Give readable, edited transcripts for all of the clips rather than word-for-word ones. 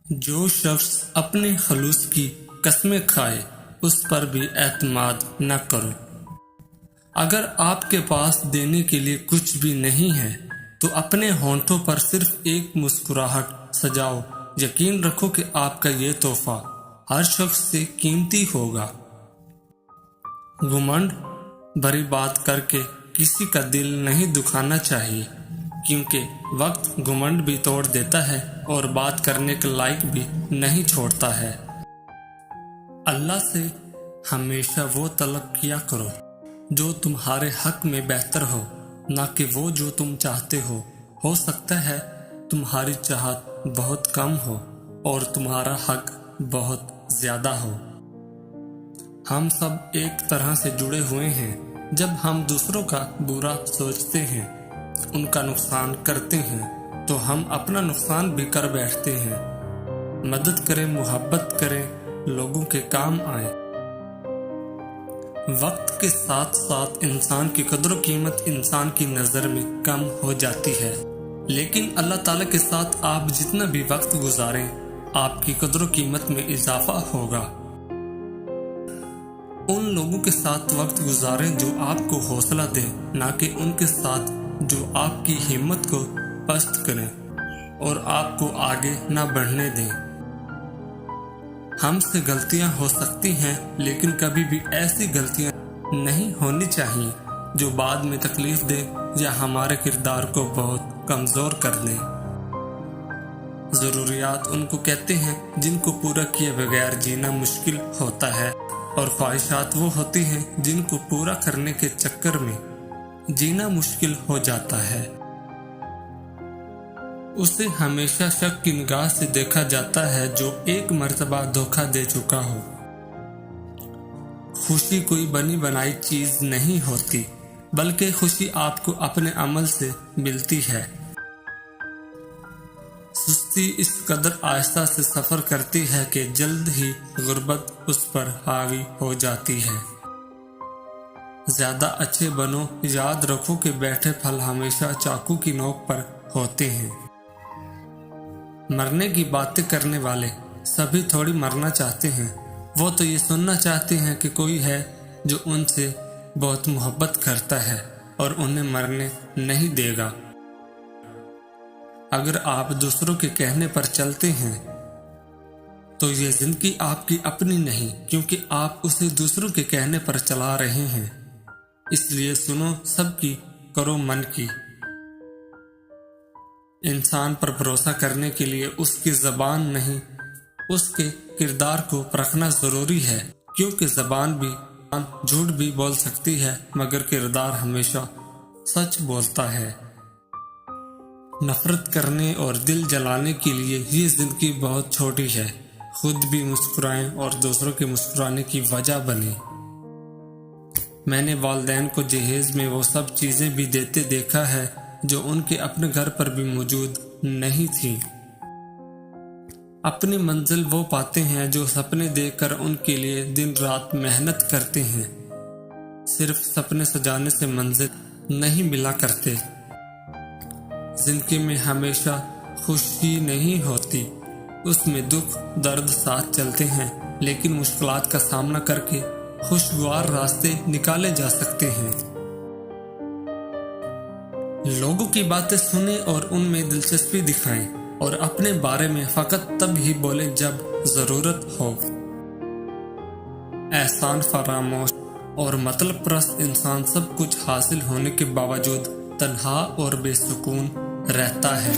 جو شخص اپنے خلوص کی قسمیں کھائے اس پر بھی اعتماد نہ کرو۔ اگر آپ کے پاس دینے کے لیے کچھ بھی نہیں ہے تو اپنے ہونٹوں پر صرف ایک مسکراہٹ سجاؤ۔ یقین رکھو کہ آپ کا یہ تحفہ ہر شخص سے قیمتی ہوگا۔ گھمنڈ بھری بات کر کے کسی کا دل نہیں دکھانا چاہیے، کیونکہ وقت گھمنڈ بھی توڑ دیتا ہے اور بات کرنے کے لائق بھی نہیں چھوڑتا ہے۔ اللہ سے ہمیشہ وہ طلب کیا کرو جو تمہارے حق میں بہتر ہو، نہ کہ وہ جو تم چاہتے ہو۔ ہو سکتا ہے تمہاری چاہت بہت کم ہو اور تمہارا حق بہت زیادہ ہو۔ ہم سب ایک طرح سے جڑے ہوئے ہیں۔ جب ہم دوسروں کا برا سوچتے ہیں، ان کا نقصان کرتے ہیں، تو ہم اپنا نقصان بھی کر بیٹھتے ہیں۔ مدد کریں، محبت کریں، لوگوں کے کام آئیں۔ وقت کے ساتھ ساتھ انسان کی قدر و قیمت انسان کی نظر میں کم ہو جاتی ہے، لیکن اللہ تعالیٰ کے ساتھ آپ جتنا بھی وقت گزاریں آپ کی قدر و قیمت میں اضافہ ہوگا۔ ان لوگوں کے ساتھ وقت گزاریں جو آپ کو حوصلہ دیں، نہ کہ ان کے ساتھ جو آپ کی ہمت کو پست کریں اور آپ کو آگے نہ بڑھنے دیں۔ ہم سے غلطیاں ہو سکتی ہیں، لیکن کبھی بھی ایسی غلطیاں نہیں ہونی چاہیے جو بعد میں تکلیف دے یا ہمارے کردار کو بہت کمزور کر دیں۔ ضروریات ان کو کہتے ہیں جن کو پورا کیے بغیر جینا مشکل ہوتا ہے، اور خواہشات وہ ہوتی ہیں جن کو پورا کرنے کے چکر میں جینا مشکل ہو جاتا ہے۔ اسے ہمیشہ شک کی نگاہ سے دیکھا جاتا ہے جو ایک مرتبہ دھوکہ دے چکا ہو۔ خوشی کوئی بنی بنائی چیز نہیں ہوتی، بلکہ خوشی آپ کو اپنے عمل سے ملتی ہے۔ سستی اس قدر آہستہ سے سفر کرتی ہے کہ جلد ہی غربت اس پر حاوی ہو جاتی ہے۔ زیادہ اچھے بنو، یاد رکھو کہ بیٹھے پھل ہمیشہ چاقو کی نوک پر ہوتے ہیں۔ مرنے کی باتیں کرنے والے سبھی تھوڑی مرنا چاہتے ہیں، وہ تو یہ سننا چاہتے ہیں کہ کوئی ہے جو ان سے بہت محبت کرتا ہے اور انہیں مرنے نہیں دے گا۔ اگر آپ دوسروں کے کہنے پر چلتے ہیں تو یہ زندگی آپ کی اپنی نہیں، کیونکہ آپ اسے دوسروں کے کہنے پر چلا رہے ہیں۔ اس لیے سنو سب کی، کرو من کی۔ انسان پر بھروسہ کرنے کے لیے اس کی زبان نہیں، اس کے کردار کو پرکھنا ضروری ہے، کیونکہ زبان بھی جھوٹ بھی بول سکتی ہے مگر کردار ہمیشہ سچ بولتا ہے۔ نفرت کرنے اور دل جلانے کے لیے یہ زندگی بہت چھوٹی ہے۔ خود بھی مسکرائیں اور دوسروں کے مسکرانے کی وجہ بنیں۔ میں نے والدین کو جہیز میں وہ سب چیزیں بھی دیتے دیکھا ہے جو ان کے اپنے گھر پر بھی موجود نہیں تھیں۔ اپنی منزل وہ پاتے ہیں جو سپنے دیکھ کر ان کے لیے دن رات محنت کرتے ہیں۔ صرف سپنے سجانے سے منزل نہیں ملا کرتے۔ زندگی میں ہمیشہ خوشی نہیں ہوتی، اس میں دکھ درد ساتھ چلتے ہیں، لیکن مشکلات کا سامنا کر کے خوشگوار راستے نکالے جا سکتے ہیں۔ لوگوں کی باتیں سنیں اور ان میں دلچسپی دکھائیں، اور اپنے بارے میں فقط تب ہی بولیں جب ضرورت ہو۔ احسان فراموش اور مطلب پرست انسان سب کچھ حاصل ہونے کے باوجود تنہا اور بے سکون رہتا ہے۔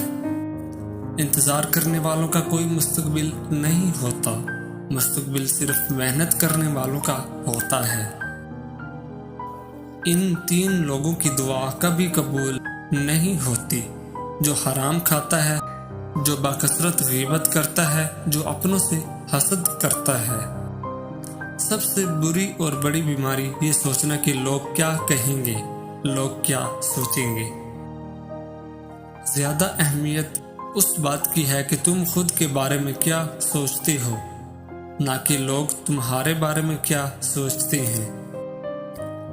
انتظار کرنے والوں کا کوئی مستقبل نہیں ہوتا، مستقبل صرف محنت کرنے والوں کا ہوتا ہے۔ ان 3 لوگوں کی دعا کبھی قبول نہیں ہوتی: جو حرام کھاتا ہے، جو بکثرت غیبت کرتا ہے، جو اپنوں سے حسد کرتا ہے۔ سب سے بری اور بڑی بیماری یہ سوچنا کہ لوگ کیا کہیں گے، لوگ کیا سوچیں گے۔ زیادہ اہمیت اس بات کی ہے کہ تم خود کے بارے میں کیا سوچتے ہو، نہ کہ لوگ تمہارے بارے میں کیا سوچتے ہیں۔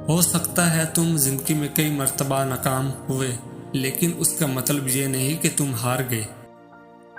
ہو سکتا ہے تم زندگی میں کئی مرتبہ ناکام ہوئے، لیکن اس کا مطلب یہ نہیں کہ تم ہار گئے۔